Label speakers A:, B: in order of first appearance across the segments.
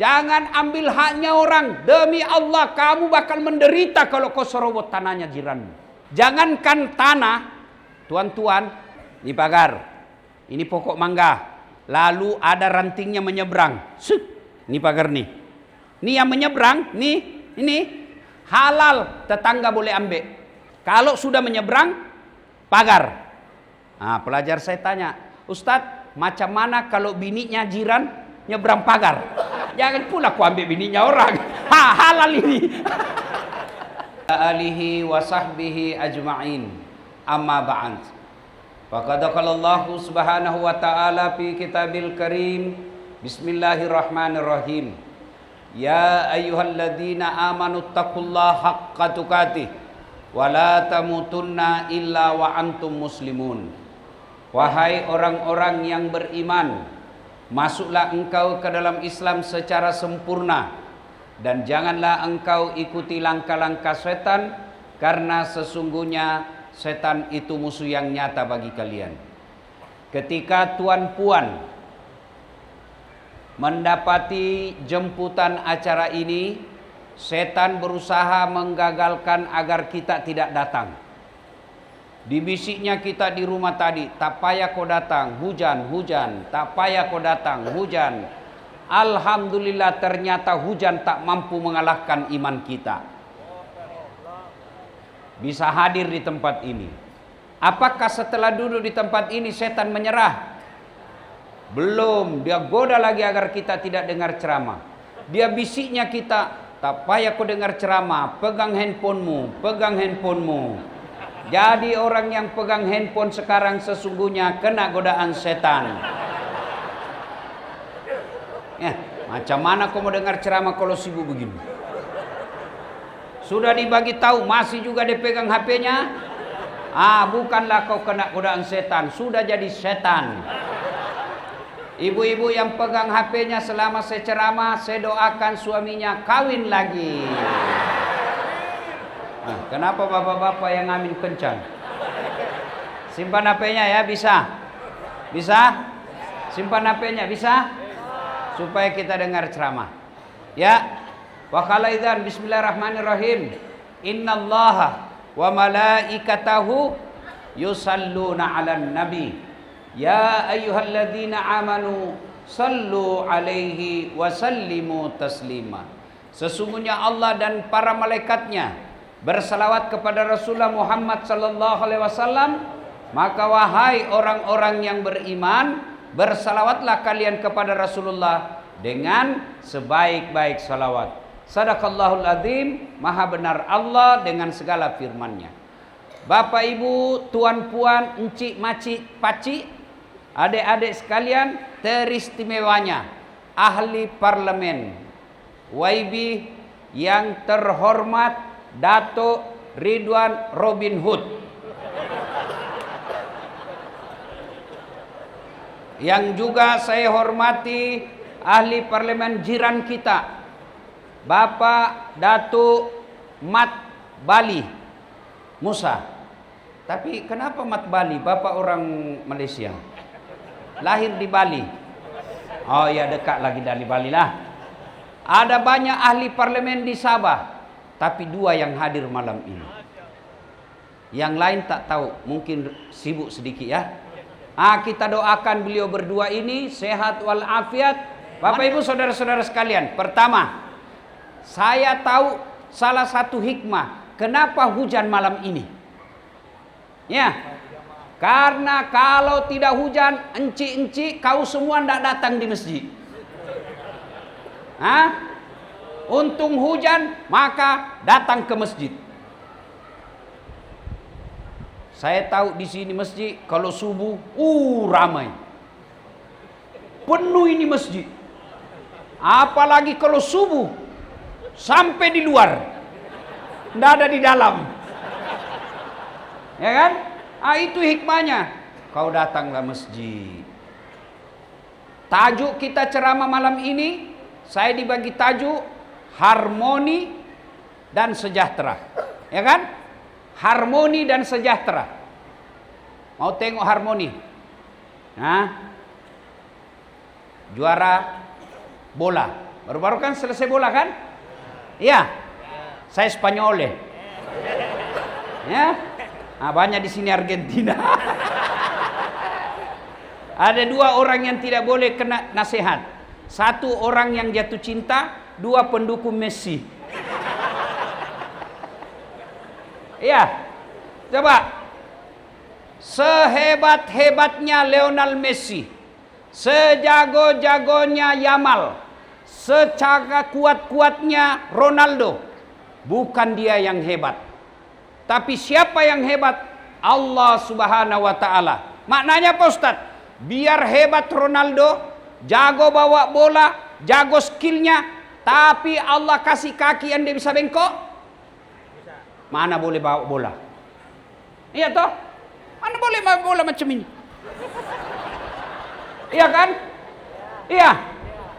A: Jangan ambil haknya orang. Demi Allah kamu bakal menderita kalau kau serobot tanahnya jiranmu. Jangankan tanah, tuan-tuan, ini pagar, ini pokok mangga, lalu ada rantingnya menyeberang. Ini pagar nih. Ini yang menyeberang, nih, ini halal, tetangga boleh ambil. Kalau sudah menyeberang, pagar. Nah, pelajar saya tanya, Ustadz, macam mana kalau bininya jiran nyebrang pagar? Jangan pula ku ambil bininya orang. Halal ini. Alihi wa sahbihi ajma'in. Amma ba'd. Faqad qala Allah Subhanahu wa ta'ala fi kitabil karim. Bismillahirrahmanirrahim. Ya ayyuhalladzina amanu taqullaha haqqa tuqatih wa la tamutunna illa wa antum muslimun. Wahai orang-orang yang beriman, masuklah engkau ke dalam Islam secara sempurna dan janganlah engkau ikuti langkah-langkah setan, karena sesungguhnya setan itu musuh yang nyata bagi kalian. Ketika tuan puan mendapati jemputan acara ini, setan berusaha menggagalkan agar kita tidak datang. Dibisiknya kita di rumah tadi, tak payah kau datang, hujan, tak payah kau datang, hujan. Alhamdulillah ternyata hujan tak mampu mengalahkan iman kita. Bisa hadir di tempat ini. Apakah setelah duduk di tempat ini setan menyerah? Belum, dia goda lagi agar kita tidak dengar ceramah. Dia bisiknya kita, tak payah kau dengar ceramah, pegang handphonemu, pegang handphonemu. Jadi orang yang pegang handphone sekarang sesungguhnya kena godaan setan. Macam mana kau mau dengar ceramah kalau sibuk begini? Sudah dibagi tahu masih juga dia pegang HP-nya. Bukanlah kau kena godaan setan, sudah jadi setan. Ibu-ibu yang pegang HP-nya selama saya ceramah, saya doakan suaminya kawin lagi. Kenapa bapak-bapak yang ngamin kencang? Simpan HP-nya ya, bisa? Bisa? Simpan HP-nya, bisa? Supaya kita dengar ceramah. Ya. Wa qala idzan bismillahirrahmanirrahim. Innallaha wa malaikatahu yusalluna 'alan nabi. Ya ayyuhalladzina amanu sallu 'alaihi wa sallimu taslima. Sesungguhnya Allah dan para malaikatnya bersalawat kepada Rasulullah Muhammad sallallahu alaihi wasallam, maka wahai orang-orang yang beriman, bersalawatlah kalian kepada Rasulullah dengan sebaik-baik salawat. Sadaqallahul azim, maha benar Allah dengan segala firman-Nya. Bapak Ibu, tuan puan, encik macik paci, adik-adik sekalian, teristimewanya ahli parlemen YB yang terhormat Dato Ridwan Robin Hood, yang juga saya hormati ahli parlemen jiran kita, Bapak Dato Mat Bali Musa. Tapi kenapa Mat Bali? Bapak orang Malaysia, lahir di Bali. Oh ya, dekat lagi dari Bali lah. Ada banyak ahli parlemen di Sabah, tapi dua yang hadir malam ini. Yang lain tak tahu, mungkin sibuk sedikit ya. Kita doakan beliau berdua ini sehat walafiat. Bapak Ibu saudara-saudara sekalian, pertama, saya tahu salah satu hikmah kenapa hujan malam ini. Ya, karena kalau tidak hujan, encik-encik kau semua tidak datang di masjid. Untung hujan, maka datang ke masjid. Saya tahu di sini masjid kalau subuh, ramai. Penuh ini masjid. Apalagi kalau subuh, sampai di luar. Tidak ada di dalam. Ya kan? Itu hikmahnya. Kau datanglah masjid. Tajuk kita ceramah malam ini, saya dibagi tajuk harmoni dan sejahtera. Ya kan? Harmoni dan sejahtera. Mau tengok harmoni? Juara bola. Baru-baru kan selesai bola kan? Iya. Saya Spanyol ya. Nah, banyak di sini Argentina. Ada 2 orang yang tidak boleh kena nasihat. 1 orang yang jatuh cinta, 2 pendukung Messi. Iya. Coba. Sehebat-hebatnya Lionel Messi, sejago-jagonya Yamal, secara kuat-kuatnya Ronaldo, bukan dia yang hebat. Tapi siapa yang hebat? Allah Subhanahu wa taala. Maknanya Pak Ustadz, biar hebat Ronaldo, jago bawa bola, jago skillnya, tapi Allah kasih kaki yang dia bisa bengkok, mana boleh bawa bola? Iya toh? Mana boleh bawa bola macam ini? Iya kan? Iya.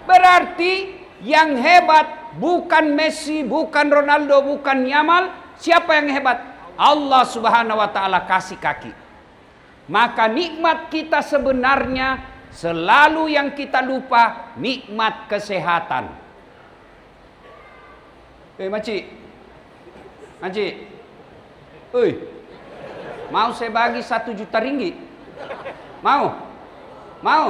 A: Berarti yang hebat bukan Messi, bukan Ronaldo, bukan Yamal. Siapa yang hebat? Allah Subhanahu wa taala kasih kaki. Maka nikmat kita sebenarnya selalu yang kita lupa, nikmat kesehatan. Makcik. Makcik. Mau saya bagi 1 juta ringgit? Mau? Mau?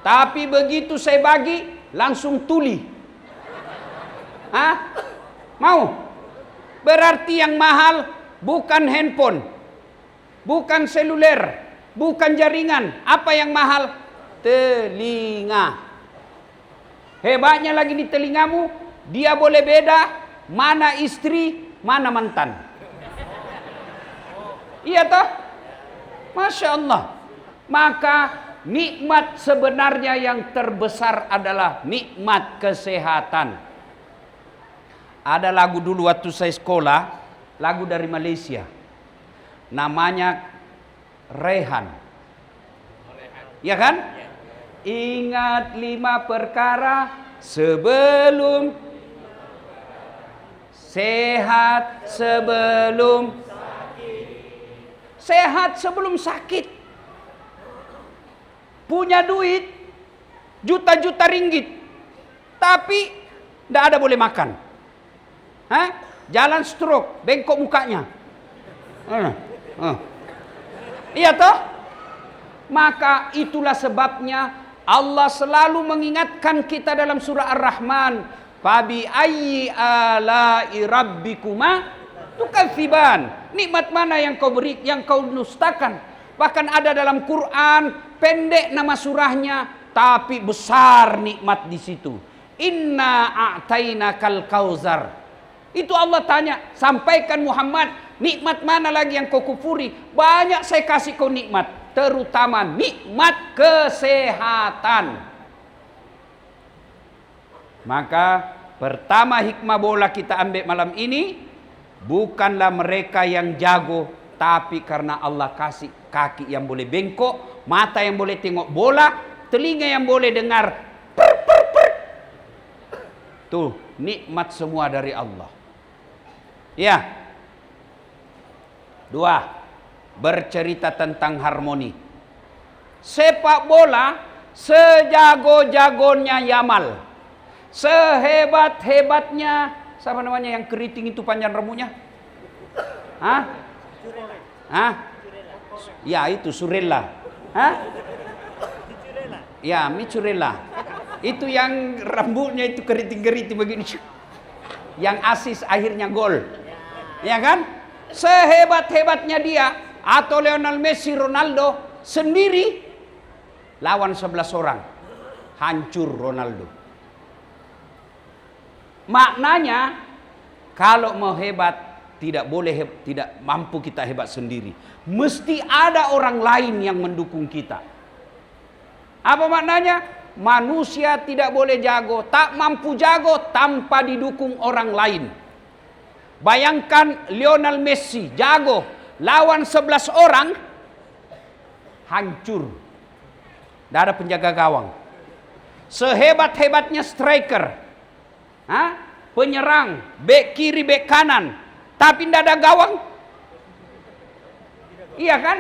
A: Tapi begitu saya bagi, langsung tuli. Hah? Mau? Berarti yang mahal bukan handphone, bukan seluler, bukan jaringan. Apa yang mahal? Telinga. Hebatnya lagi di telingamu, dia boleh beda mana istri, mana mantan. Iya toh? Masya Allah. Maka nikmat sebenarnya yang terbesar adalah nikmat kesehatan. Ada lagu dulu waktu saya sekolah, lagu dari Malaysia. Namanya Rehan. Ya kan? Ingat 5 perkara sebelum sehat, sebelum sakit. Punya duit juta-juta ringgit, tapi tidak ada boleh makan. Jalan stroke, bengkok mukanya. Iya toh? Maka itulah sebabnya Allah selalu mengingatkan kita dalam surah Ar-Rahman, fabi ayyi ala'i rabbikuma tukadziban. Nikmat mana yang kau beri, yang kau dustakan? Bahkan ada dalam Quran, pendek nama surahnya, tapi besar nikmat di situ. Inna a'tainakal kauzar. Itu Allah tanya, sampaikan Muhammad, nikmat mana lagi yang kau kufuri? Banyak saya kasih kau nikmat, terutama nikmat kesehatan. Maka pertama hikmah bola kita ambil malam ini, bukanlah mereka yang jago, tapi karena Allah kasih kaki yang boleh bengkok, mata yang boleh tengok bola, telinga yang boleh dengar. Tuh, nikmat semua dari Allah. Ya. 2. Bercerita tentang harmoni. Sepak bola sejago-jagonya Yamal, sehebat-hebatnya, siapa namanya yang keriting itu panjang rambutnya? Ya itu Surella. Ya Micurella. Itu yang rambutnya itu keriting-keriting begini. Yang asis akhirnya gol. Ya kan? Sehebat-hebatnya dia atau Lionel Messi, Ronaldo sendiri lawan 11 orang, hancur Ronaldo. Maknanya kalau mau hebat tidak boleh tidak mampu kita hebat sendiri. Mesti ada orang lain yang mendukung kita. Apa maknanya? Manusia tidak boleh jago, tak mampu jago tanpa didukung orang lain. Bayangkan Lionel Messi jago, lawan 11 orang, hancur. Tidak ada penjaga gawang. Sehebat-hebatnya striker, penyerang, bek kiri, bek kanan, tapi tidak ada gawang. Iya kan?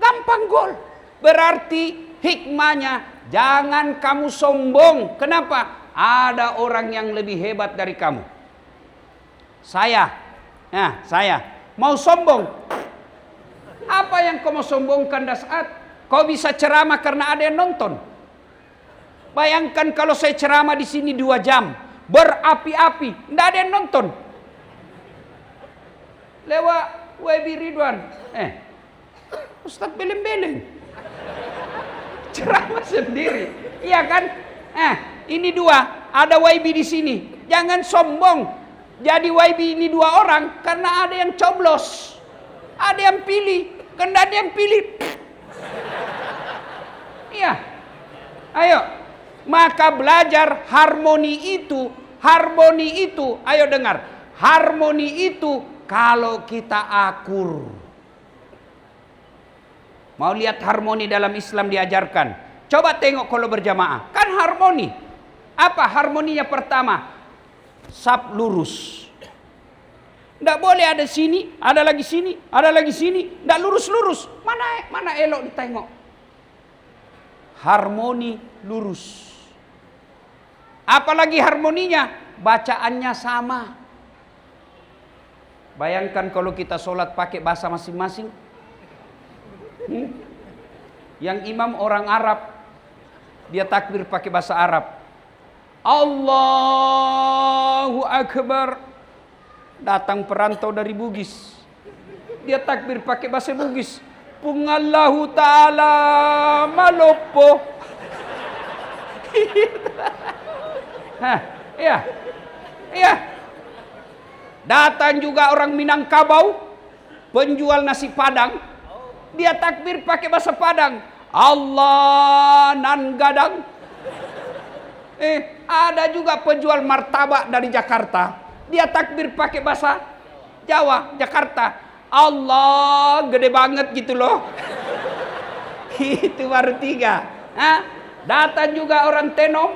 A: Gampang gol. Berarti hikmahnya, jangan kamu sombong. Kenapa? ada orang yang lebih hebat dari kamu. Saya. Nah, saya. Mau sombong. Apa yang kau mau sombongkan Dasat? Kau bisa ceramah karena ada yang nonton. Bayangkan kalau saya ceramah di sini 2 jam. Berapi-api. Tidak ada yang nonton. Lewat WB Ridwan. Ustaz beleng-beleng. Ceramah sendiri. Iya kan? Ini 2. Ada YB di sini. Jangan sombong. Jadi YB ini 2 orang karena ada yang coblos. Ada yang pilih. Karena ada yang pilih. Iya. Ayo. Maka belajar harmoni itu. Ayo dengar. Harmoni itu kalau kita akur. Mau lihat harmoni dalam Islam diajarkan. Coba tengok kalau berjamaah. Kan harmoni. Apa harmoninya pertama? Saf lurus. Tidak boleh ada sini, ada lagi sini, ada lagi sini. Tidak lurus-lurus. Mana elok ditengok. Harmoni lurus. Apalagi harmoninya, bacaannya sama. Bayangkan kalau kita sholat pakai bahasa masing-masing. Yang imam orang Arab, dia takbir pakai bahasa Arab. Allahu Akbar. Datang perantau dari Bugis, dia takbir pakai bahasa Bugis. Pungallahu ta'ala malopo. Iya. Datang juga orang Minangkabau, penjual nasi Padang, dia takbir pakai bahasa Padang. Allah nan gadang. Ada juga penjual martabak dari Jakarta, dia takbir pakai bahasa Jawa, Jakarta. Allah gede banget gitu loh. Itu baru 3. Datang juga orang Tenom.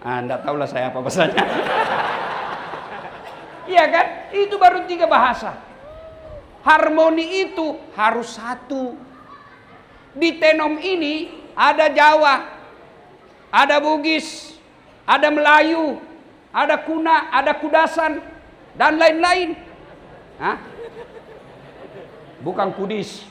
A: Enggak tahulah saya apa bahasanya. Iya kan? Itu baru 3 bahasa. Harmoni itu harus satu. Di Tenom ini ada Jawa, ada Bugis, ada Melayu, ada Kuna, ada Kudasan, dan lain-lain. Bukan Kudis.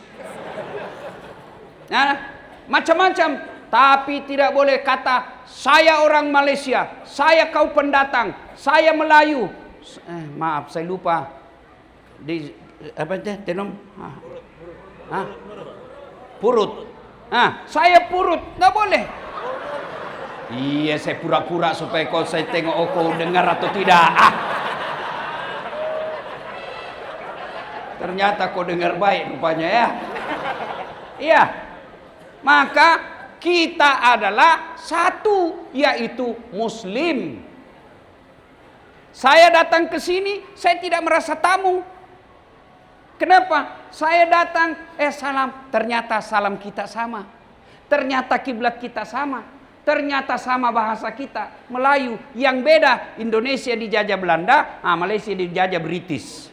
A: Macam-macam. Tapi tidak boleh kata, saya orang Malaysia, saya kau pendatang, saya Melayu. Maaf, saya lupa. Di apa itu? Tenom? Purut. Saya Purut, nggak boleh. Iya, saya pura-pura supaya kau saya tengok kau dengar atau tidak. Ternyata kau dengar baik rupanya ya. Iya. Maka kita adalah satu, yaitu Muslim. Saya datang ke sini, saya tidak merasa tamu. Kenapa? Saya datang, salam. Ternyata salam kita sama. Ternyata kiblat kita sama. Ternyata sama bahasa kita, Melayu. Yang beda, Indonesia dijajah Belanda, Malaysia dijajah British.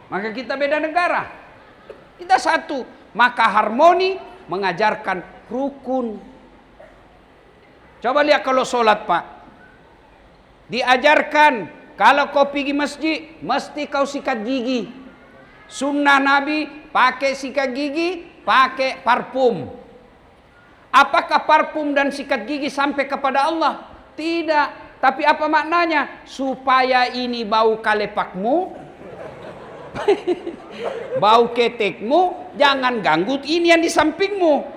A: Maka kita beda negara. Kita satu. Maka harmoni mengajarkan rukun. Coba lihat kalau sholat, Pak. Diajarkan, kalau kau pergi masjid, mesti kau sikat gigi. Sunnah Nabi, pakai sikat gigi, pakai parfum. Apakah parfum dan sikat gigi sampai kepada Allah? Tidak. Tapi apa maknanya? Supaya ini bau kalepakmu, bau ketekmu, jangan ganggu ini yang di sampingmu.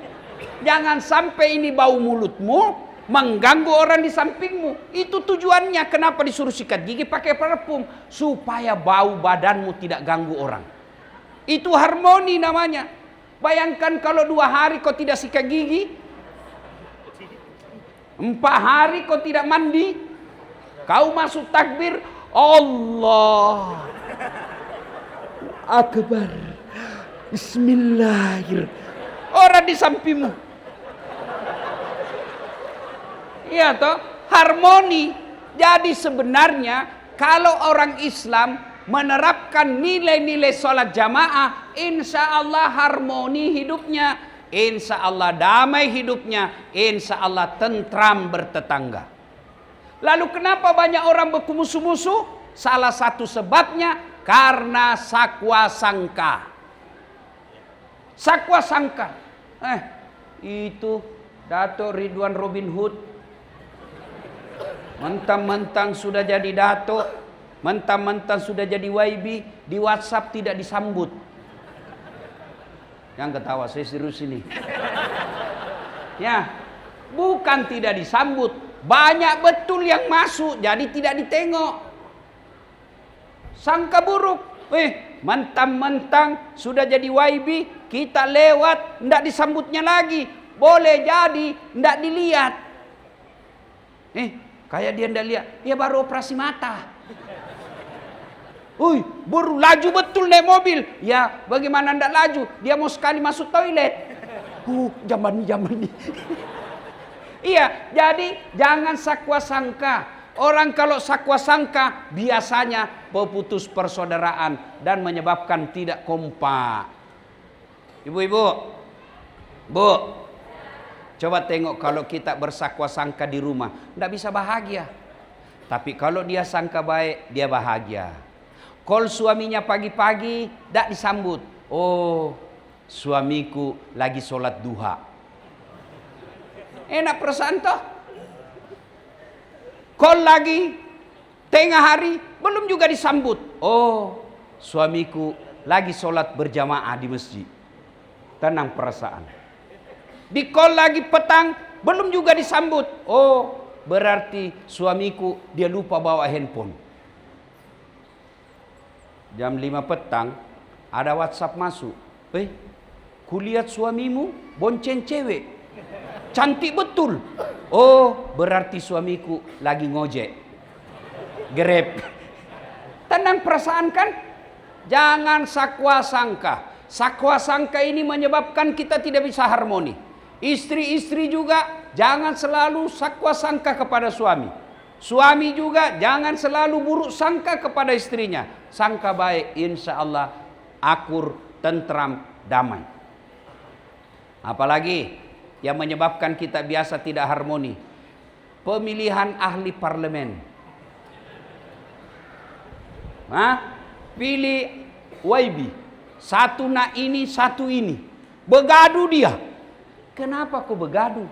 A: Jangan sampai ini bau mulutmu mengganggu orang di sampingmu. Itu tujuannya. Kenapa disuruh sikat gigi pakai parfum? Supaya bau badanmu tidak ganggu orang. Itu harmoni namanya. Bayangkan kalau 2 hari kau tidak sikat gigi, 4 hari kau tidak mandi, kau masuk takbir, Allah Akbar, Bismillahirrahmanirrahim, orang di sampingmu. Iya toh, harmoni. Jadi sebenarnya kalau orang Islam menerapkan nilai-nilai sholat jamaah, insya Allah harmoni hidupnya, insya Allah damai hidupnya, insya Allah tentram bertetangga. Lalu kenapa banyak orang bermusuh-musuh? Salah satu sebabnya karena sakwa sangka. Sakwa sangka. Itu Dato' Ridwan Robin Hood. Mentang-mentang sudah jadi Dato', mentang-mentang sudah jadi YB, di WhatsApp tidak disambut. Yang ketawa, saya serius ini. Ya, bukan tidak disambut. Banyak betul yang masuk, jadi tidak ditengok. Sangka buruk. Mentang-mentang sudah jadi YB, kita lewat, tidak disambutnya lagi. Boleh jadi, tidak dilihat. Kayak dia tidak lihat, dia baru operasi mata. Baru laju betul naik mobil. Ya, bagaimana tidak laju? Dia mau sekali masuk toilet. Zaman ini. Iya, jadi jangan sakwa sangka. Orang kalau sakwa sangka biasanya pemutus persaudaraan dan menyebabkan tidak kompak. Ibu-ibu, Bu, coba tengok kalau kita bersakwa sangka di rumah, tidak bisa bahagia. Tapi kalau dia sangka baik, dia bahagia. Kalau suaminya pagi-pagi, tidak disambut. Suamiku lagi sholat duha. Enak perasaan toh. Kalau lagi tengah hari, belum juga disambut. Suamiku lagi sholat berjamaah di masjid. Tenang perasaan. Di call lagi petang, belum juga disambut. Berarti suamiku dia lupa bawa handphone. Jam 5 petang, ada WhatsApp masuk. Kulihat suamimu bonceng cewek. Cantik betul. Berarti suamiku lagi ngojek. Grab. Tenang perasaan kan? Jangan sakwa sangka. Sakwa sangka ini menyebabkan kita tidak bisa harmoni. Istri-istri juga jangan selalu sakwa sangka kepada suami. Suami juga jangan selalu buruk sangka kepada istrinya. Sangka baik, insya Allah akur, tentram, damai. Apalagi yang menyebabkan kita biasa tidak harmoni, pemilihan ahli parlemen. Pilih YB, satu nak ini, satu ini, begaduh dia. Kenapa kau begaduh?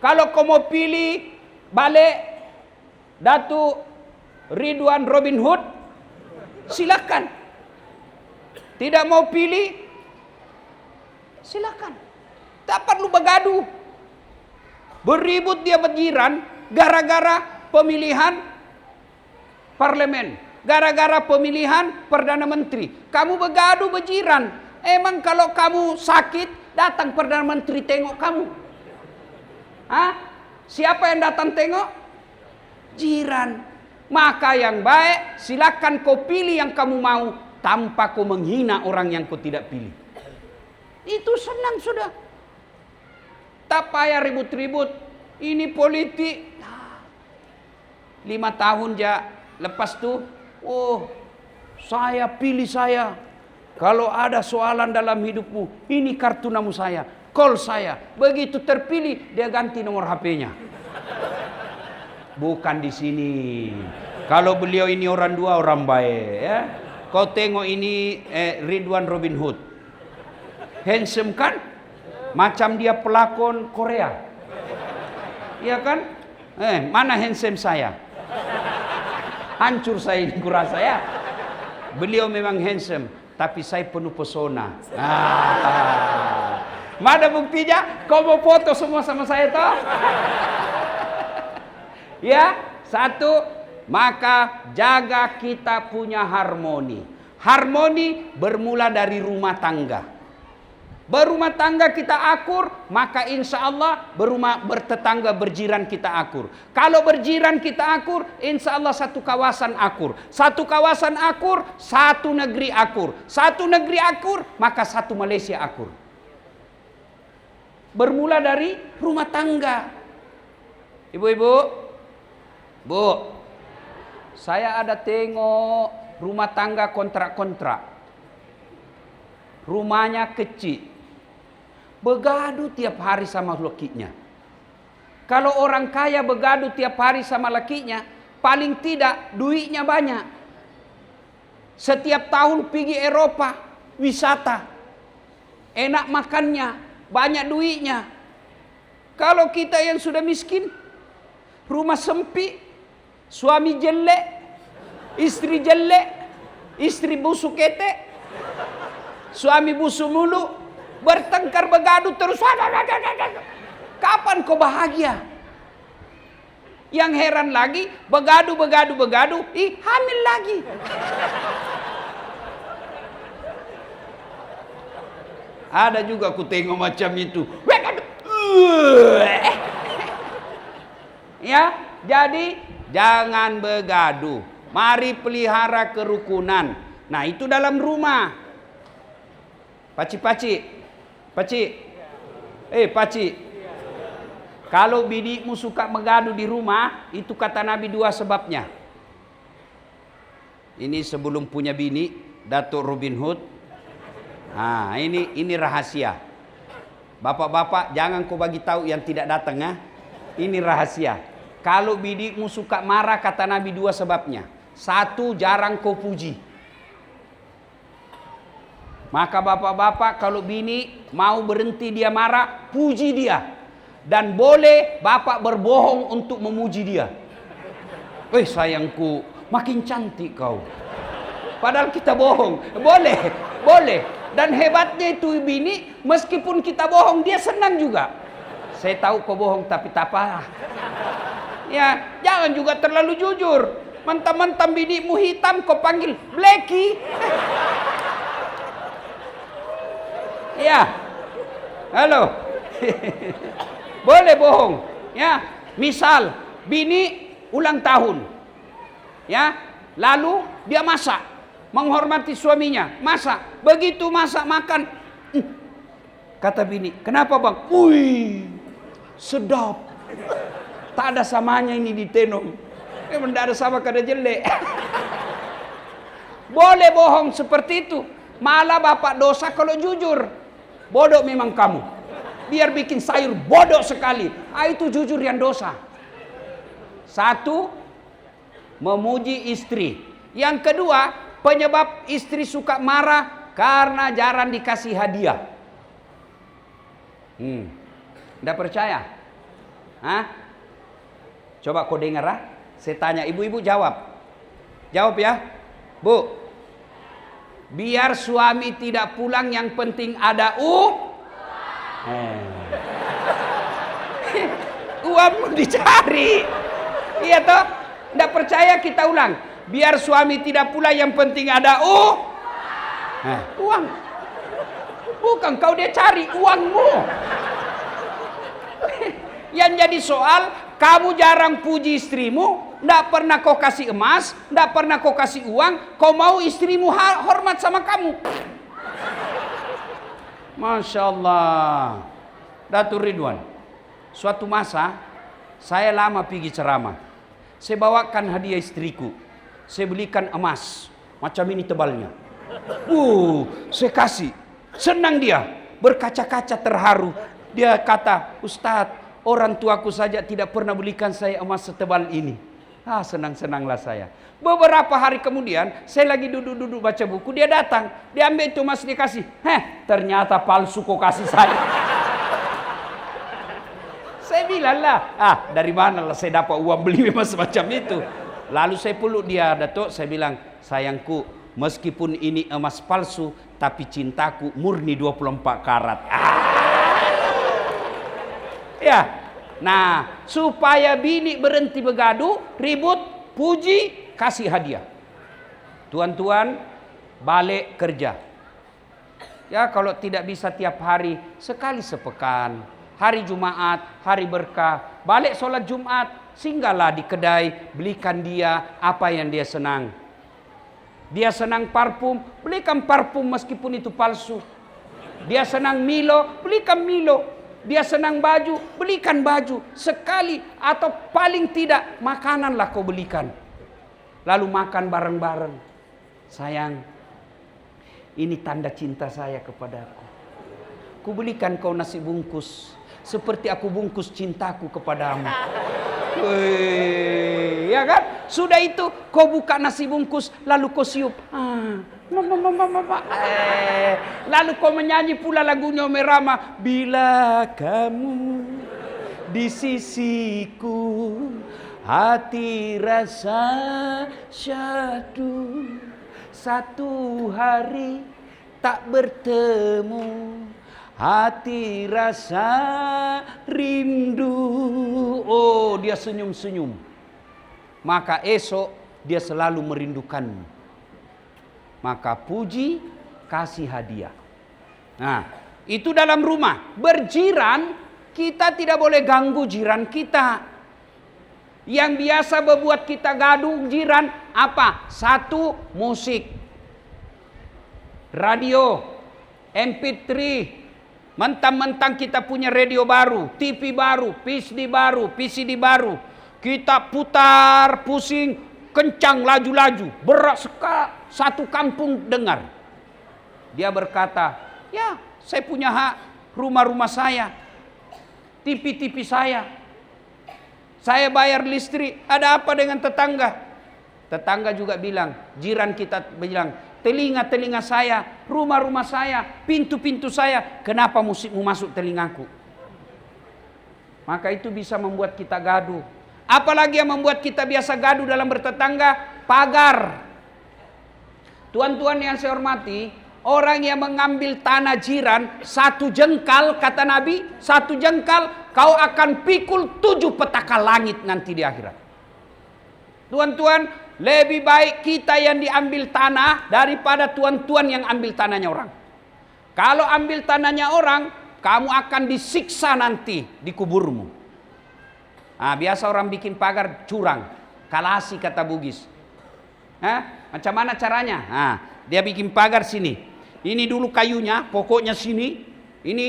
A: Kalau kau mau pilih balik Dato' Ridwan Robin Hood, silakan. Tidak mau pilih, silakan. Tak perlu bergaduh. Beribut dia berjiran gara-gara pemilihan parlemen, gara-gara pemilihan Perdana Menteri. Kamu bergaduh berjiran. Emang kalau kamu sakit, datang Perdana Menteri tengok kamu? Siapa yang datang tengok? Jiran. Maka yang baik, silakan kau pilih yang kamu mau tanpa kau menghina orang yang kau tidak pilih. Itu senang sudah. Tak payah ribut-ribut. Ini politik. 5 tahun lepas tu, saya pilih saya. Kalau ada soalan dalam hidupmu, ini kartu nama saya, call saya. Begitu terpilih, dia ganti nomor HP-nya. Bukan di sini. Kalau beliau ini orang dua, orang baik. Ya. Kau tengok ini Ridwan Robin Hood. Handsome kan? Macam dia pelakon Korea. Iya kan? Mana handsome saya? Hancur saya ini kurasa ya. Beliau memang handsome, tapi saya penuh pesona. Mana buktinya? Kau mau foto semua sama saya toh? Ya, satu, maka jaga kita punya harmoni. Harmoni bermula dari rumah tangga. Berumah tangga kita akur, maka insya Allah bertetangga berjiran kita akur. Kalau berjiran kita akur, insya Allah satu kawasan akur. Satu kawasan akur, satu negeri akur. Satu negeri akur, maka satu Malaysia akur. Bermula dari rumah tangga. Ibu-ibu, Bu, saya ada tengok rumah tangga kontrak-kontrak. Rumahnya kecil. Begaduh tiap hari sama lakinya. Kalau orang kaya begaduh tiap hari sama lakinya, paling tidak duitnya banyak. Setiap tahun pergi Eropa, wisata. Enak makannya, banyak duitnya. Kalau kita yang sudah miskin, rumah sempit, suami jelek, istri jelek, istri busuk ketek, suami busuk mulu, bertengkar begaduh terus. Kapan kau bahagia? Yang heran lagi, begaduh, hamil lagi. Ada juga aku tengok macam itu. Ya, jadi jangan begaduh. Mari pelihara kerukunan. Nah, itu dalam rumah. Paci. Kalau binimu suka begaduh di rumah, itu kata Nabi 2 sebabnya. Ini sebelum punya bini, Datuk Robin Hood. Nah, ini rahasia. Bapak-bapak jangan kau bagi tahu yang tidak datang ya. Ini rahasia. Kalau binimu suka marah, kata Nabi 2 sebabnya. 1, jarang kau puji. Maka bapak-bapak kalau bini mau berhenti dia marah, puji dia. Dan boleh bapak berbohong untuk memuji dia. Sayangku, makin cantik kau. Padahal kita bohong. Boleh. Dan hebatnya itu bini, meskipun kita bohong, dia senang juga. Saya tahu kau bohong, tapi tak apa. Ya, jangan juga terlalu jujur. Mentang-mentang binimu hitam, kau panggil Blacky. Ya, halo. Boleh bohong. Ya, misal bini ulang tahun. Ya, lalu dia masak. Menghormati suaminya, masak. Begitu masak makan, kata bini, kenapa bang? Wih, sedap. Tak ada samanya ini di Tenom. Tidak ada sama kada jelek. Boleh bohong seperti itu. Malah bapak dosa kalau jujur. Bodoh memang kamu. Biar bikin sayur bodoh sekali. Itu jujur yang dosa. 1, memuji istri. Yang kedua, penyebab istri suka marah karena jarang dikasih hadiah. Tidak percaya? Hah? Coba kau dengar lah. Saya tanya, ibu-ibu jawab. Jawab ya. Bu, biar suami tidak pulang yang penting ada uang dicari. Iya toh? Tidak percaya kita ulang. Biar suami tidak pulang yang penting ada uang. Bukan kau dia cari uangmu. Yang jadi soal, kamu jarang puji istrimu, tidak pernah kau kasih emas, tidak pernah kau kasih uang, kau mau istrimu hormat sama kamu. Masya Allah. Datuk Ridwan, suatu masa saya lama pergi ceramah. Saya bawakan hadiah istriku. Saya belikan emas macam ini tebalnya. Saya kasih. Senang dia, berkaca-kaca terharu. Dia kata, Ustadz, orang tuaku saja tidak pernah belikan saya emas setebal ini. Senang-senanglah saya. Beberapa hari kemudian, saya lagi duduk-duduk baca buku, dia datang, dia ambil itu emas, dia kasih. Ternyata palsu kau kasih saya. Saya bilang lah, dari mana lah saya dapat uang beli emas semacam itu. Lalu saya peluk dia, Datuk, saya bilang, sayangku, meskipun ini emas palsu, tapi cintaku murni 24 karat. Ya, nah, supaya bini berhenti begaduh, ribut, puji, kasih hadiah. Tuan-tuan, balik kerja. Ya, kalau tidak bisa tiap hari, sekali sepekan. Hari Jumat, hari berkah, balik sholat Jumat, singgahlah di kedai, belikan dia apa yang dia senang. Dia senang parfum, belikan parfum meskipun itu palsu. Dia senang Milo, belikan Milo. Dia senang baju, belikan baju. Sekali atau paling tidak, makananlah kau belikan. Lalu makan bareng-bareng. Sayang, ini tanda cinta saya kepadaku. Ku belikan kau nasi bungkus. seperti aku bungkus cintaku kepadamu. Wih, ya kan? Sudah itu kau buka nasi bungkus lalu kau siup. Lalu kau menyanyi pula lagunya Merama. Bila kamu di sisiku, hati rasa syahdu. Satu hari tak bertemu, hati rasa rindu. Oh, dia senyum-senyum. Maka esok dia selalu merindukanmu. Maka puji, kasih hadiah. Nah, itu dalam rumah. Berjiran, kita tidak boleh ganggu jiran kita. Yang biasa membuat kita gaduh jiran apa? Satu, musik, radio, MP3. Mentang-mentang kita punya radio baru, TV baru, PCD baru. Kita putar pusing, kencang, laju-laju. Berat sekali, satu kampung dengar. Dia berkata, ya saya punya hak, rumah-rumah saya, TV saya. Saya bayar listrik, ada apa dengan tetangga? Tetangga juga bilang, jiran kita bilang, telinga-telinga saya, rumah-rumah saya, pintu-pintu saya, kenapa musikmu masuk telingaku? Maka itu bisa membuat kita gaduh. Apalagi yang membuat kita biasa gaduh dalam bertetangga, pagar. Tuan-tuan yang saya hormati, orang yang mengambil tanah jiran, satu jengkal, kata Nabi, satu jengkal, kau akan pikul 7 petaka langit nanti di akhirat. Tuan-tuan, lebih baik kita yang diambil tanah daripada tuan-tuan yang ambil tanahnya orang. Kalau ambil tanahnya orang, kamu akan disiksa nanti di kuburmu. Nah, biasa orang bikin pagar curang, kalasi kata Bugis. Macam mana caranya? Nah, dia bikin pagar sini. Ini dulu kayunya, pokoknya sini. Ini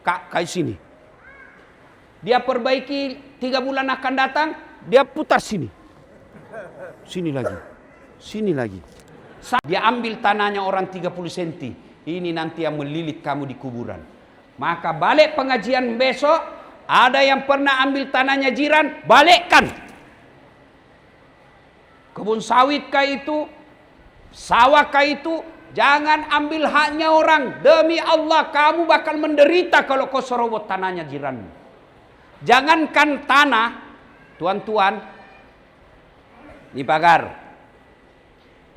A: kayu sini. Dia perbaiki 3 bulan akan datang, dia putar sini. Sini lagi. Sini lagi. Dia ambil tanahnya orang 30 cm. Ini nanti yang melilit kamu di kuburan. Maka balik pengajian besok, ada yang pernah ambil tanahnya jiran, balikkan. Kebun sawit kah itu, sawah kah itu, jangan ambil haknya orang. Demi Allah kamu bakal menderita kalau kau serobot tanahnya jiranmu. Jangankan tanah, tuan-tuan, ini pagar,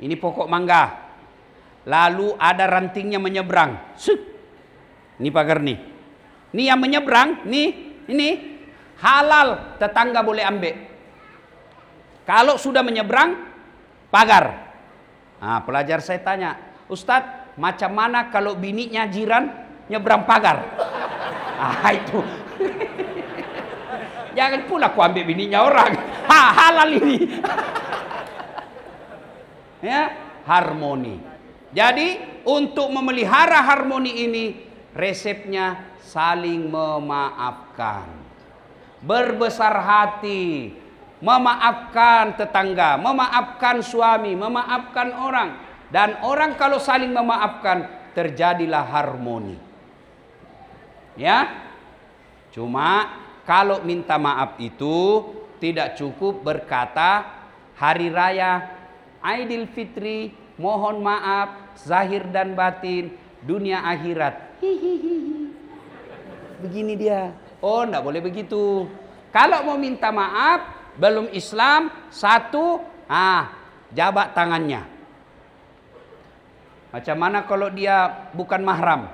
A: ini pokok mangga, lalu ada rantingnya menyeberang. Ini pagar nih, ini yang menyeberang, ini halal, tetangga boleh ambil. Kalau sudah menyeberang, pagar. Nah, pelajar saya tanya, Ustadz, macam mana kalau bininya jiran nyebrang pagar? Ah, itu. Jangan pula ku ambil bininya orang. Halal ini. Ya, harmoni. Jadi, untuk memelihara harmoni ini, resepnya saling memaafkan. Berbesar hati. Memaafkan tetangga, memaafkan suami, memaafkan orang. Dan orang kalau saling memaafkan, terjadilah harmoni. Ya. Cuma kalau minta maaf itu tidak cukup berkata hari raya Aidil Fitri, mohon maaf zahir dan batin, dunia akhirat. Hihihi. Begini dia. Oh, enggak boleh begitu. Kalau mau minta maaf belum Islam, satu, jabat tangannya. Macam mana kalau dia bukan mahram?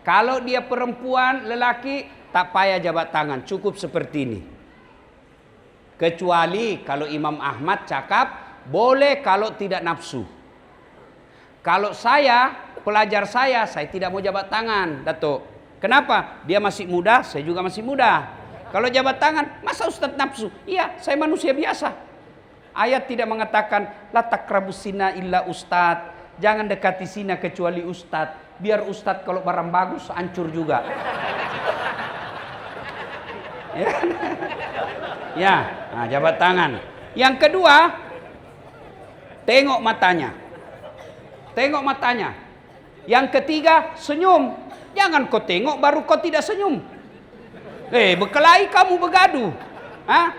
A: Kalau dia perempuan, lelaki, tak payah jabat tangan, cukup seperti ini. Kecuali kalau Imam Ahmad cakap, boleh kalau tidak nafsu. Kalau saya, pelajar saya tidak mau jabat tangan, Datuk. Kenapa? Dia masih muda, saya juga masih muda. Kalau jabat tangan, masa Ustadz nafsu? Iya, saya manusia biasa. Ayat tidak mengatakan, la takrabus zina illa ustadz. Jangan dekati zina kecuali ustadz. Biar ustadz kalau barang bagus, hancur juga. Ya, nah, jabat tangan. Yang kedua, tengok matanya. Tengok matanya. Yang ketiga, senyum. Jangan kau tengok baru kau tidak senyum. Berkelahi kamu bergaduh.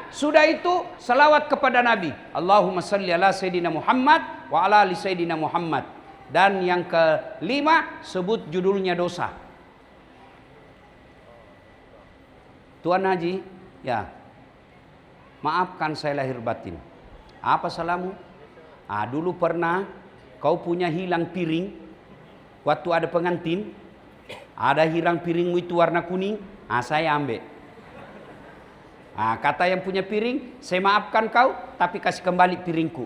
A: Sudah itu salawat kepada Nabi. Allahumma salli ala Sayyidina Muhammad wa ala ali Sayyidina Muhammad. Dan yang kelima, sebut judulnya dosa. Tuan Haji, ya, maafkan saya lahir batin. Apa salahmu? Dulu pernah kau punya hilang piring waktu ada pengantin. Ada hilang piringmu itu warna kuning. Saya ambil. Kata yang punya piring, saya maafkan kau, tapi kasih kembali piringku.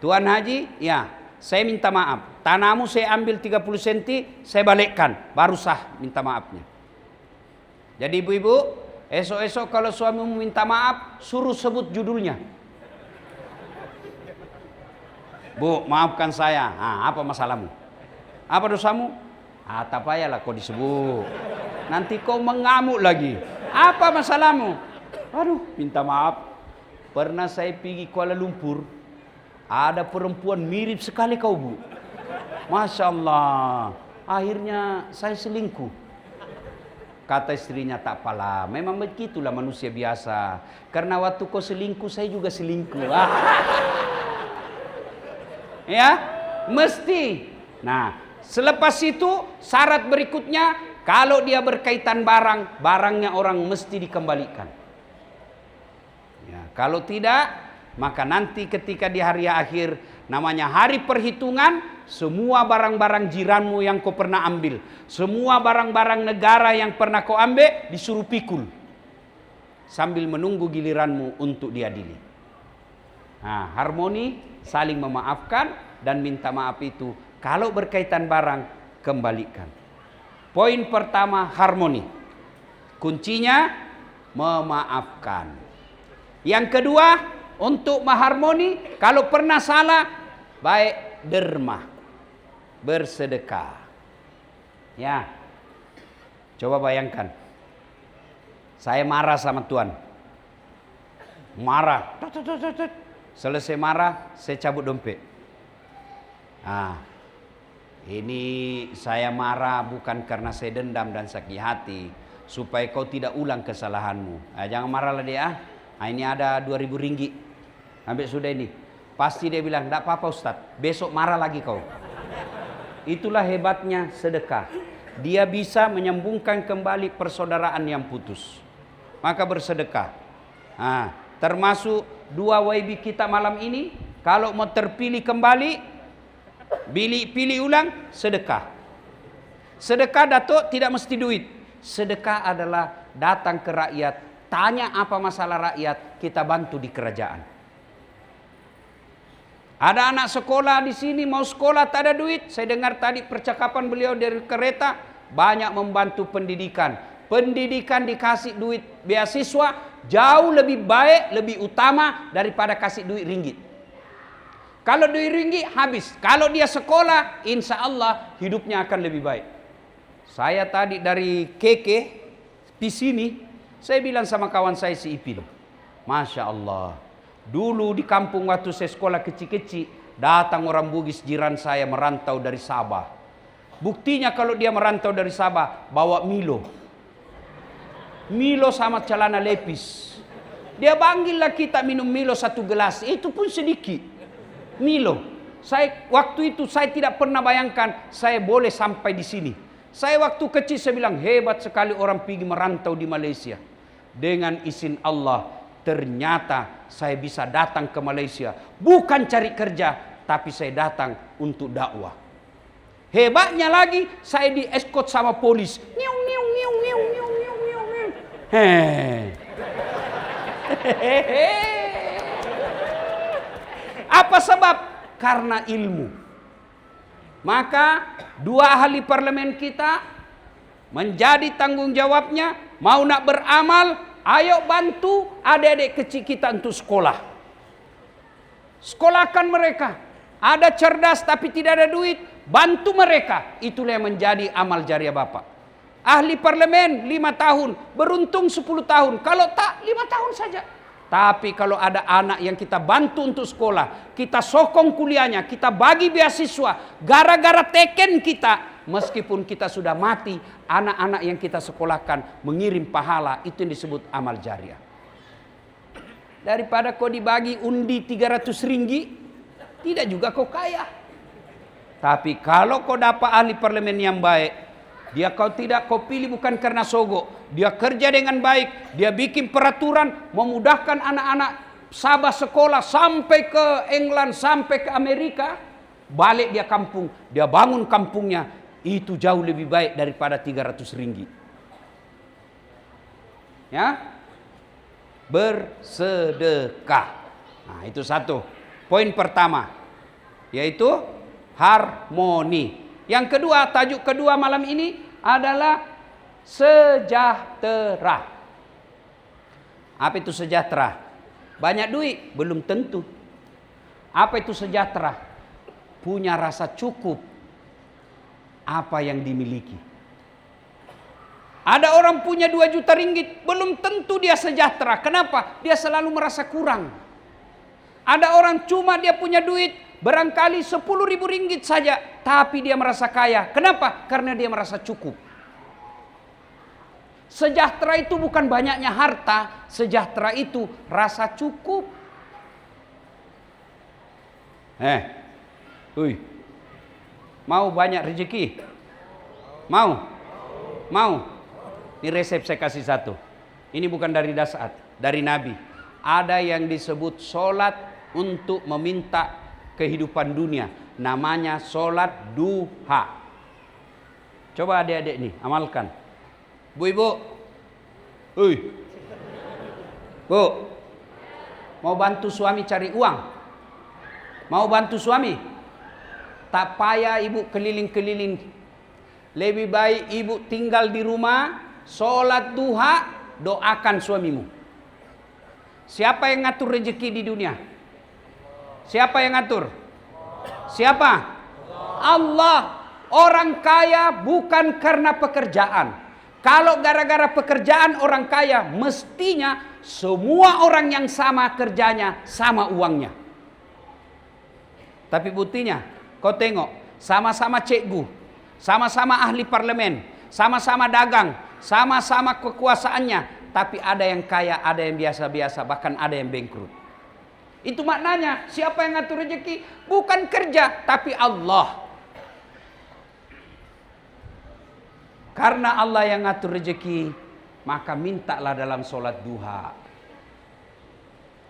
A: Tuan Haji, ya, saya minta maaf. Tanahmu saya ambil 30 cm, saya balikkan, baru sah minta maafnya. Jadi ibu-ibu, esok-esok kalau suamimu minta maaf, suruh sebut judulnya. Bu, maafkan saya. Apa masalahmu? Apa dosamu? Tak payahlah kau disebut. Nanti kau mengamuk lagi. Apa masalahmu? Aduh, minta maaf. Pernah saya pergi Kuala Lumpur. Ada perempuan mirip sekali kau, Bu. Masya Allah. Akhirnya saya selingkuh. Kata istrinya, tak apalah. Memang begitulah manusia biasa. Karena waktu kau selingkuh, saya juga selingkuh. Ya, mesti. Nah, selepas itu syarat berikutnya, kalau dia berkaitan barang, barangnya orang mesti dikembalikan. Ya, kalau tidak, maka nanti ketika di hari akhir, namanya hari perhitungan, semua barang-barang jiranmu yang kau pernah ambil, semua barang-barang negara yang pernah kau ambil, disuruh pikul. Sambil menunggu giliranmu untuk diadili. Harmoni, saling memaafkan, dan minta maaf itu, kalau berkaitan barang, kembalikan. Poin pertama, harmoni. Kuncinya memaafkan. Yang kedua, untuk mengharmoni, kalau pernah salah, baik derma, bersedekah. Ya, coba bayangkan, saya marah sama Tuan. Marah. Selesai marah, saya cabut dompet. Ini saya marah bukan karena saya dendam dan sakit hati, supaya kau tidak ulang kesalahanmu. Jangan marahlah dia. Ini ada 2.000 ringgit. Ambil sudah ini. Pasti dia bilang, tidak apa-apa Ustaz, besok marah lagi kau. Itulah hebatnya sedekah. Dia bisa menyambungkan kembali persaudaraan yang putus. Maka bersedekah. Termasuk 2 YB kita malam ini, kalau mau terpilih kembali, pilih ulang, sedekah. Sedekah Datuk tidak mesti duit. Sedekah adalah datang ke rakyat, tanya apa masalah rakyat, kita bantu di kerajaan. Ada anak sekolah di sini mau sekolah tak ada duit. Saya dengar tadi percakapan beliau dari kereta, banyak membantu pendidikan. Pendidikan dikasih duit beasiswa jauh lebih baik, lebih utama daripada kasih duit ringgit. Kalau duit ringgit habis. Kalau dia sekolah, insya Allah hidupnya akan lebih baik. Saya tadi dari Keke di sini, saya bilang sama kawan saya si Ipin, Masya Allah, dulu di kampung waktu saya sekolah kecil-kecil, datang orang Bugis jiran saya merantau dari Sabah. Buktinya kalau dia merantau dari Sabah, bawa Milo. Milo sama celana lepis. Dia panggillah kita minum Milo 1 gelas, itu pun sedikit. Milo. Waktu itu saya tidak pernah bayangkan saya boleh sampai di sini. Saya waktu kecil saya bilang hebat sekali orang pergi merantau di Malaysia. Dengan izin Allah ternyata saya bisa datang ke Malaysia. Bukan cari kerja, tapi saya datang untuk dakwah. Hebatnya lagi saya di escort sama polis. Apa sebab? Karena ilmu. Maka 2 ahli parlemen kita menjadi tanggung jawabnya, mau nak beramal, ayo bantu adik-adik kecil kita untuk sekolah. Sekolahkan mereka. Ada cerdas tapi tidak ada duit, bantu mereka. Itulah yang menjadi amal jariah Bapak. Ahli parlemen 5 tahun, beruntung 10 tahun. Kalau tak 5 tahun saja. Tapi kalau ada anak yang kita bantu untuk sekolah, kita sokong kuliahnya, kita bagi beasiswa, gara-gara teken kita, meskipun kita sudah mati, anak-anak yang kita sekolahkan mengirim pahala, itu yang disebut amal jariah. Daripada kau dibagi undi 300 ringgit, tidak juga kau kaya. Tapi kalau kau dapat ahli parlemen yang baik, dia kau pilih bukan karena sogok, dia kerja dengan baik, dia bikin peraturan memudahkan anak-anak Sabah sekolah sampai ke England, sampai ke Amerika, balik dia kampung, dia bangun kampungnya, itu jauh lebih baik daripada 300 ringgit. Ya, bersedekah. Nah, itu satu. Poin pertama, yaitu harmoni. Yang kedua, tajuk kedua malam ini adalah sejahtera. Apa itu sejahtera? Banyak duit? Belum tentu. Apa itu sejahtera? Punya rasa cukup apa yang dimiliki. Ada orang punya 2 juta ringgit, belum tentu dia sejahtera. Kenapa? Dia selalu merasa kurang. Ada orang cuma dia punya duit barangkali 10.000 ringgit saja, tapi dia merasa kaya. Kenapa? Karena dia merasa cukup. Sejahtera itu bukan banyaknya harta, sejahtera itu rasa cukup. Mau banyak rezeki? Mau? Ini resep saya kasih satu. Ini bukan dari Dasat, dari Nabi. Ada yang disebut sholat untuk meminta kehidupan dunia. Namanya sholat duha. Coba adik-adik nih, amalkan. Bu, Bu, mau bantu suami cari uang? Mau bantu suami? Tak payah ibu keliling-keliling. Lebih baik ibu tinggal di rumah, sholat duha, doakan suamimu. Siapa yang ngatur rezeki di dunia? Siapa yang ngatur? Siapa? Allah. Orang kaya bukan karena pekerjaan. Kalau gara-gara pekerjaan orang kaya, mestinya semua orang yang sama kerjanya, sama uangnya. Tapi buktinya, kau tengok, sama-sama cikgu, sama-sama ahli parlemen, sama-sama dagang, sama-sama kekuasaannya, tapi ada yang kaya, ada yang biasa-biasa, bahkan ada yang bangkrut. Itu maknanya, siapa yang ngatur rezeki? Bukan kerja, tapi Allah. Karena Allah yang ngatur rezeki, maka mintalah dalam sholat duha.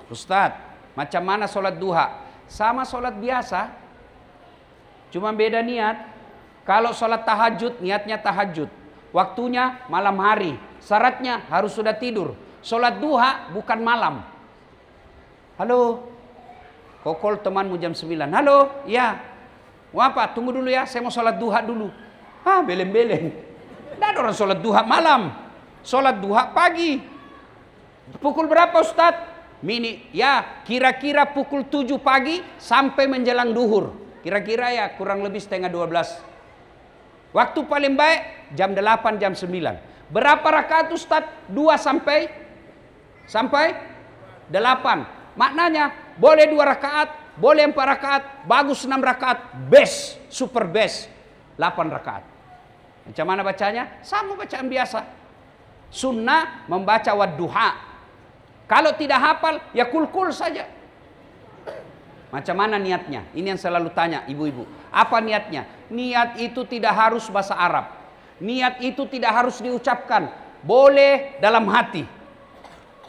A: Ustadz, macam mana sholat duha? Sama sholat biasa, cuma beda niat. Kalau sholat tahajud, niatnya tahajud, waktunya malam hari, syaratnya harus sudah tidur. Sholat duha bukan malam. Halo, kokol temanmu jam 9. Halo, ya. Mau apa? Tunggu dulu ya, saya mau sholat duha dulu. Beleng-beleng. Tidak ada orang sholat duha malam. Sholat duha pagi. Pukul berapa Ustadz? Ya, kira-kira pukul 7 pagi sampai menjelang duhur. Kira-kira ya kurang lebih setengah 12. Waktu paling baik jam 8, jam 9. Berapa rakaat Ustadz? 2 sampai 8. Maknanya boleh 2 rakaat, boleh 4 rakaat, bagus 6 rakaat, best, super best 8 rakaat. Macam mana bacanya? Sama bacaan biasa. Sunnah membaca wadduha. Kalau tidak hafal, ya kul-kul saja. Macam mana niatnya? Ini yang selalu tanya ibu-ibu. Apa niatnya? Niat itu tidak harus bahasa Arab. Niat itu tidak harus diucapkan. Boleh dalam hati.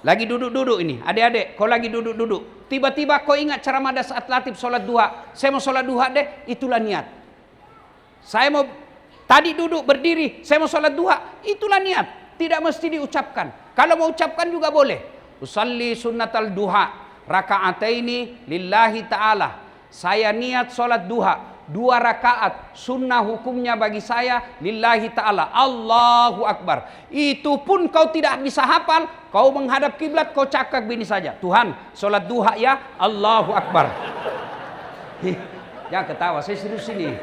A: Lagi duduk-duduk ini. Adik-adik, kau lagi duduk-duduk. Tiba-tiba kau ingat ceramah saat latib sholat duha. Saya mau sholat duha deh. Itulah niat. Saya mau tadi duduk berdiri. Saya mau sholat duha. Itulah niat. Tidak mesti diucapkan. Kalau mau ucapkan juga boleh. Usalli sunnatal duha. Raka'ataini lillahi ta'ala. Saya niat sholat duha. 2 rakaat. Sunnah hukumnya bagi saya lillahi ta'ala. Allahu Akbar. Itu pun kau tidak bisa hafal. Kau menghadap kiblat, kau cakap begini saja. Tuhan, sholat duha ya. Allahu Akbar. Jangan ketawa, saya serius ini.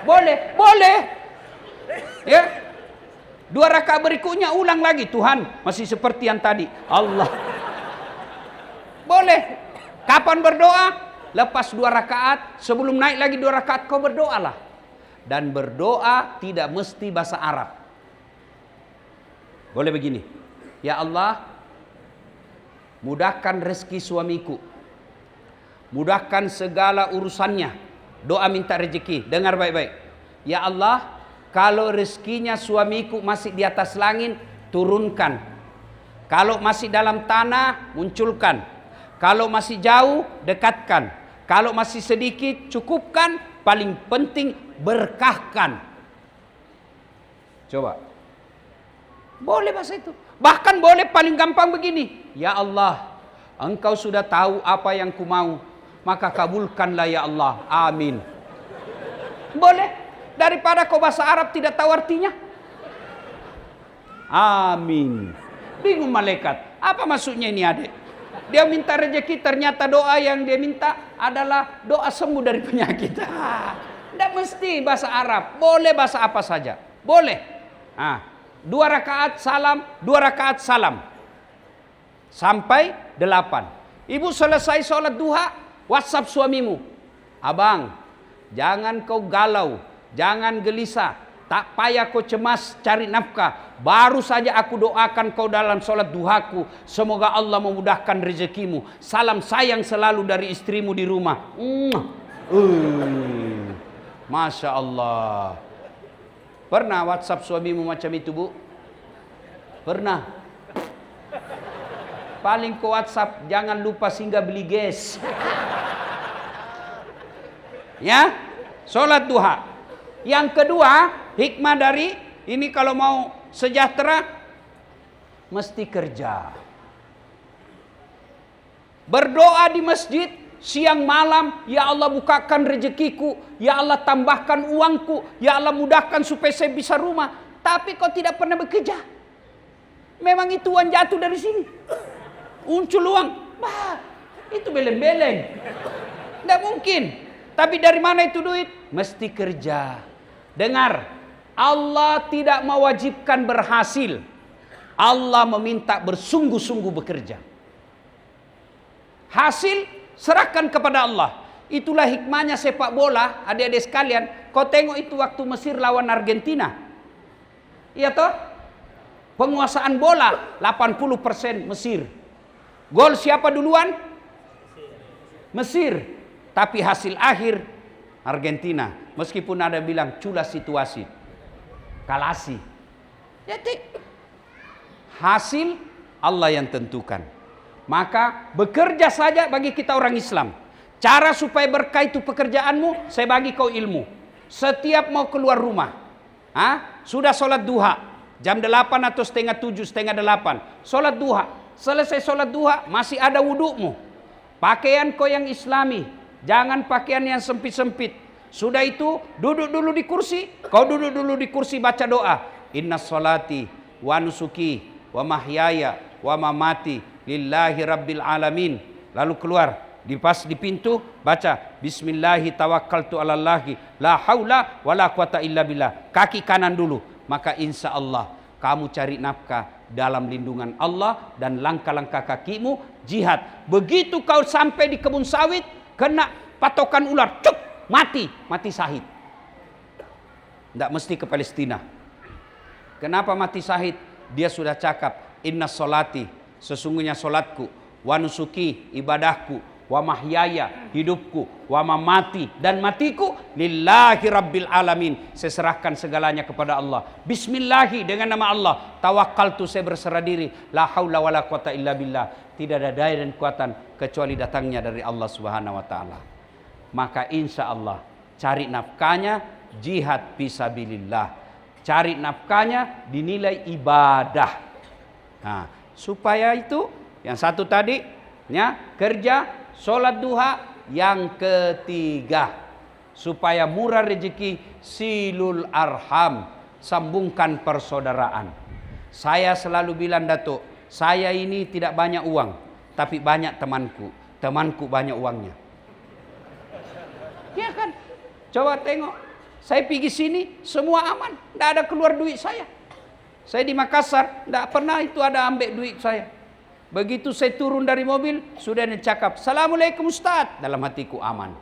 A: Boleh. Ya. 2 rakaat berikutnya ulang lagi. Tuhan, masih seperti yang tadi. Allah. Boleh. Kapan berdoa? Lepas 2 rakaat, sebelum naik lagi 2 rakaat, kau berdoalah. Dan berdoa tidak mesti bahasa Arab. Boleh begini. Ya Allah, mudahkan rezeki suamiku. Mudahkan segala urusannya. Doa minta rezeki. Dengar baik-baik. Ya Allah, kalau rezekinya suamiku masih di atas langit, turunkan. Kalau masih dalam tanah, munculkan. Kalau masih jauh, dekatkan. Kalau masih sedikit, cukupkan. Paling penting, berkahkan. Coba. Boleh bahasa itu. Bahkan boleh paling gampang begini. Ya Allah, Engkau sudah tahu apa yang ku mau. Maka kabulkanlah ya Allah. Amin. Boleh. Daripada kau bahasa Arab tidak tahu artinya. Amin. Bingung malaikat. Apa maksudnya ini adik? Dia minta rezeki, ternyata doa yang dia minta adalah doa sembuh dari penyakit. Tidak mesti bahasa Arab. Boleh bahasa apa saja. Boleh. 2 rakaat salam, 2 rakaat salam. Sampai 8. Ibu selesai sholat duha, WhatsApp suamimu. Abang, jangan kau galau, jangan gelisah, tak payah kau cemas cari nafkah. Baru saja aku doakan kau dalam sholat duhaku. Semoga Allah memudahkan rezekimu. Salam sayang selalu dari istrimu di rumah. Masya Allah. Pernah WhatsApp suamimu macam itu, Bu? Pernah. Paling ke WhatsApp, jangan lupa singgah beli gas. Ya, sholat duha. Yang kedua, hikmah dari ini kalau mau sejahtera, mesti kerja. Berdoa di masjid, siang malam, ya Allah bukakan rezekiku, ya Allah tambahkan uangku, ya Allah mudahkan supaya saya bisa rumah. Tapi kau tidak pernah bekerja. Memang itu uang jatuh dari sini. Muncul uang, itu beleng-beleng. Tidak mungkin. Tapi dari mana itu duit? Mesti kerja. Dengar, Allah tidak mewajibkan berhasil. Allah meminta bersungguh-sungguh bekerja. Hasil serahkan kepada Allah. Itulah hikmahnya sepak bola, adik-adik sekalian. Kau tengok itu waktu Mesir lawan Argentina. Iya toh? Penguasaan bola 80% Mesir. Gol siapa duluan? Mesir. Tapi hasil akhir Argentina. Meskipun ada bilang cula situasi. Kalasi. Jadi hasil Allah yang tentukan. Maka bekerja saja bagi kita orang Islam. Cara supaya berkah itu pekerjaanmu, saya bagi kau ilmu. Setiap mau keluar rumah, sudah sholat duha, jam 8 atau setengah 7, setengah 8. Sholat duha, selesai sholat duha, masih ada wudukmu. Pakaian kau yang islami, jangan pakaian yang sempit-sempit. Sudah itu, duduk dulu di kursi, kau duduk dulu di kursi baca doa. Inna sholati wa nusuki wa mahyaya wa mamati lillahi rabbil alamin. Lalu keluar. Di pintu baca bismillahi tawakkaltu 'alallahi la haula wala quwata illa billah. Kaki kanan dulu, maka insya Allah kamu cari nafkah dalam lindungan Allah dan langkah-langkah kakimu jihad. Begitu kau sampai di kebun sawit, kena patokan ular, cuk, mati syahid. Tidak mesti ke Palestina. Kenapa mati syahid? Dia sudah cakap inna sholati, sesungguhnya solatku, wa nusuki, ibadahku, wa mahyaya, hidupku, wa mamati, dan matiku lillahi rabbil alamin. Saya serahkan segalanya kepada Allah. Bismillahi, dengan nama Allah. Tawakkaltu, saya berserah diri. La haula wala quwata illa billah. Tidak ada daya dan kekuatan kecuali datangnya dari Allah Subhanahu wa taala. Maka insya Allah cari nafkahnya jihad fisabilillah. Cari nafkahnya dinilai ibadah. Nah, supaya itu yang satu tadi ya, kerja, sholat duha. Yang ketiga, supaya murah rezeki, silul arham, sambungkan persaudaraan. Saya selalu bilang, Datuk, saya ini tidak banyak uang, tapi banyak temanku. Temanku banyak uangnya. Ya kan? Coba tengok, saya pergi sini semua aman, tidak ada keluar duit saya. Saya di Makassar, tidak pernah itu ada ambil duit saya. Begitu saya turun dari mobil, sudah dia cakap, Assalamualaikum Ustaz. Dalam hatiku aman.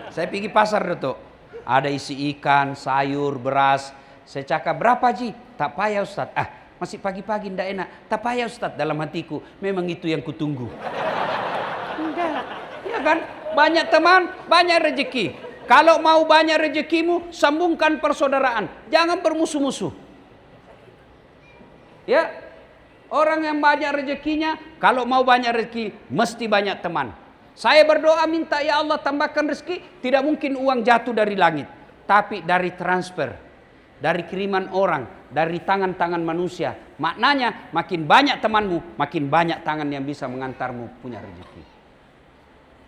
A: Saya pergi pasar, Datuk. Ada isi ikan, sayur, beras. Saya cakap, berapa Ji? Tak payah Ustaz. Masih pagi-pagi ndak enak. Tak payah Ustaz, dalam hatiku. Memang itu yang kutunggu. Enggak. Ya kan? Banyak teman, banyak rezeki. Kalau mau banyak rezekimu, sambungkan persaudaraan. Jangan bermusuh-musuh. Ya. Orang yang banyak rezekinya, kalau mau banyak rezeki, mesti banyak teman. Saya berdoa minta ya Allah tambahkan rezeki, tidak mungkin uang jatuh dari langit, tapi dari transfer, dari kiriman orang, dari tangan-tangan manusia. Maknanya makin banyak temanmu, makin banyak tangan yang bisa mengantarmu punya rezeki.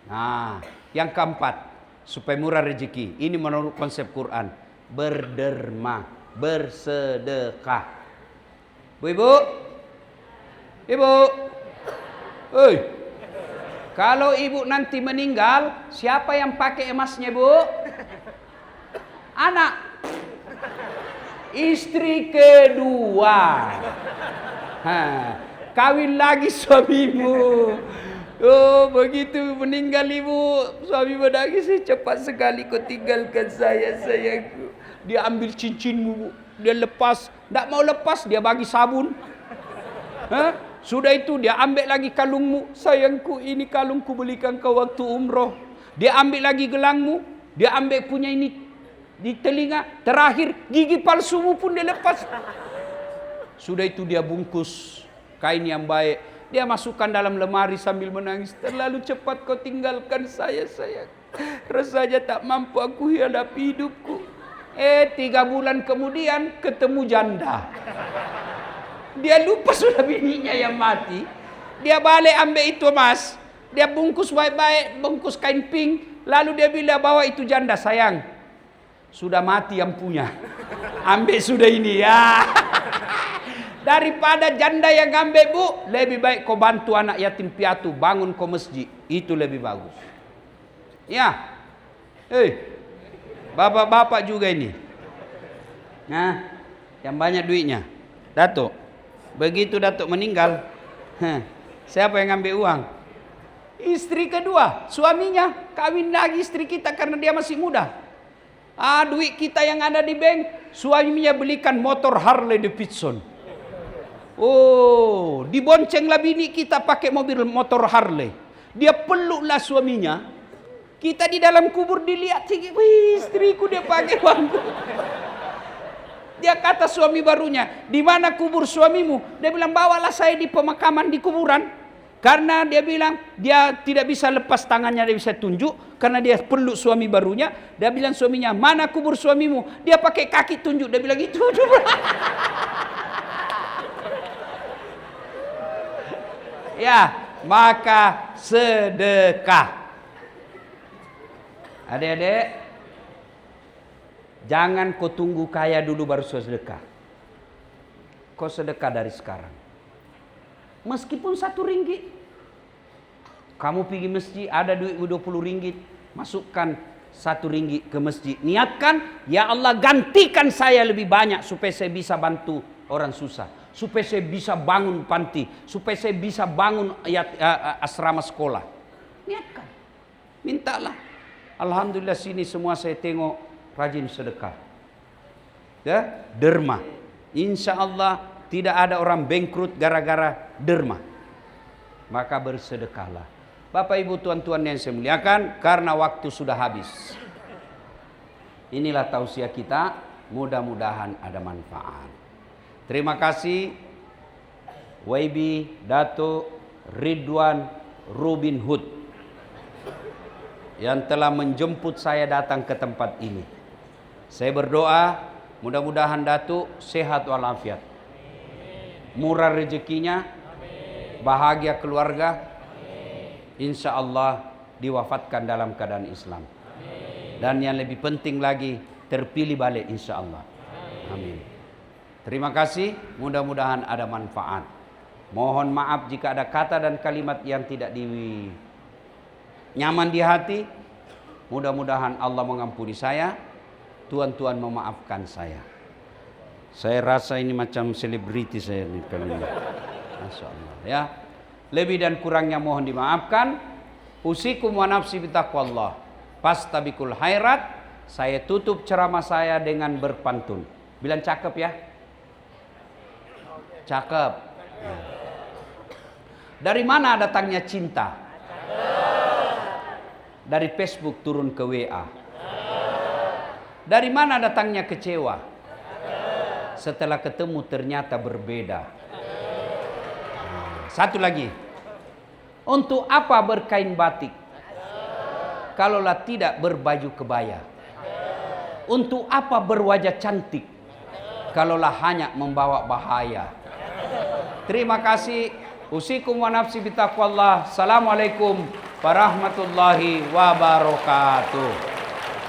A: Nah, yang keempat, supaya murah rezeki. Ini menurut konsep Quran, berderma, bersedekah. Bu-ibu, ibu, kalau ibu nanti meninggal, siapa yang pakai emasnya, Bu? Anak. Istri kedua. Kawin lagi suamimu. Oh, begitu meninggal ibu, suami menangis, cepat sekali kau tinggalkan saya, sayangku. Dia ambil cincinmu, Bu. Dia lepas, tidak mau lepas, dia bagi sabun. Sudah itu dia ambil lagi kalungmu. Sayangku, ini kalungku belikan kau waktu umroh. Dia ambil lagi gelangmu. Dia ambil punya ini di telinga. Terakhir gigi palsumu pun dia lepas. Sudah itu dia bungkus kain yang baik. Dia masukkan dalam lemari sambil menangis. Terlalu cepat kau tinggalkan saya, sayang. Rasanya tak mampu aku hadapi hidupku. 3 bulan kemudian ketemu janda. Dia lupa sudah bininya yang mati. Dia balik ambil itu emas. Dia bungkus baik-baik, bungkus kain pink. Lalu dia bilang, bawa itu janda, sayang. Sudah mati yang punya. Ambil sudah ini ya. Daripada janda yang ambil, Bu, lebih baik kau bantu anak yatim piatu, bangun kau masjid. Itu lebih bagus. Ya. Bapak-bapak juga ini. Nah, yang banyak duitnya. Datuk. Begitu Datuk meninggal, siapa yang ngambil uang? Istri kedua, suaminya kawin lagi istri kita karena dia masih muda. Duit kita yang ada di bank, suaminya belikan motor Harley Davidson. Oh, diboncenglah bini kita pakai mobil motor Harley. Dia peluklah suaminya. Kita di dalam kubur dilihat, wih, istriku dia pakai bangku. Dia kata suami barunya, di mana kubur suamimu? Dia bilang, bawalah saya di pemakaman di kuburan. Karena dia bilang, dia tidak bisa lepas tangannya, dia bisa tunjuk. Karena dia peluk suami barunya. Dia bilang suaminya, mana kubur suamimu? Dia pakai kaki tunjuk. Dia bilang, itu. Ya, maka sedekah. Adik-adik, jangan kau tunggu kaya dulu baru sedekah. Kau sedekah dari sekarang. Meskipun 1 ringgit. Kamu pergi masjid, ada duit 20 ringgit. Masukkan 1 ringgit ke masjid. Niatkan, ya Allah gantikan saya lebih banyak. Supaya saya bisa bantu orang susah. Supaya saya bisa bangun panti. Supaya saya bisa bangun asrama sekolah. Niatkan. Mintalah. Alhamdulillah sini semua saya tengok rajin sedekah. Ya, derma. Insya Allah tidak ada orang bangkrut gara-gara derma. Maka bersedekahlah. Bapak Ibu tuan-tuan yang saya muliakan, karena waktu sudah habis. Inilah tausiah kita, mudah-mudahan ada manfaat. Terima kasih YB Dato Ridwan Robin Hood yang telah menjemput saya datang ke tempat ini. Saya berdoa mudah-mudahan Datuk sehat walafiat, murah rezekinya, bahagia keluarga, insya Allah diwafatkan dalam keadaan Islam. Dan yang lebih penting lagi terpilih balik insya Allah. Amin. Terima kasih, mudah-mudahan ada manfaat. Mohon maaf jika ada kata dan kalimat yang tidak nyaman di hati. Mudah-mudahan Allah mengampuni saya. Tuan-tuan memaafkan saya. Saya rasa ini macam selebriti saya nih kali ini. Masya Allah ya. Lebih dan kurangnya mohon dimaafkan. Usikum wa nafsi bitaqwallah. Fastabiqul khairat. saya tutup ceramah saya dengan berpantun. Bilang cakep ya? Cakep. Dari mana datangnya cinta? Dari Facebook turun ke WA. Dari mana datangnya kecewa? Setelah ketemu ternyata berbeda. Satu lagi. Untuk apa berkain batik? Kalaulah tidak berbaju kebaya. Untuk apa berwajah cantik? Kalaulah hanya membawa bahaya. Terima kasih. Usikum wa nafsi bitaqwallah. Assalamualaikum warahmatullahi wabarakatuh.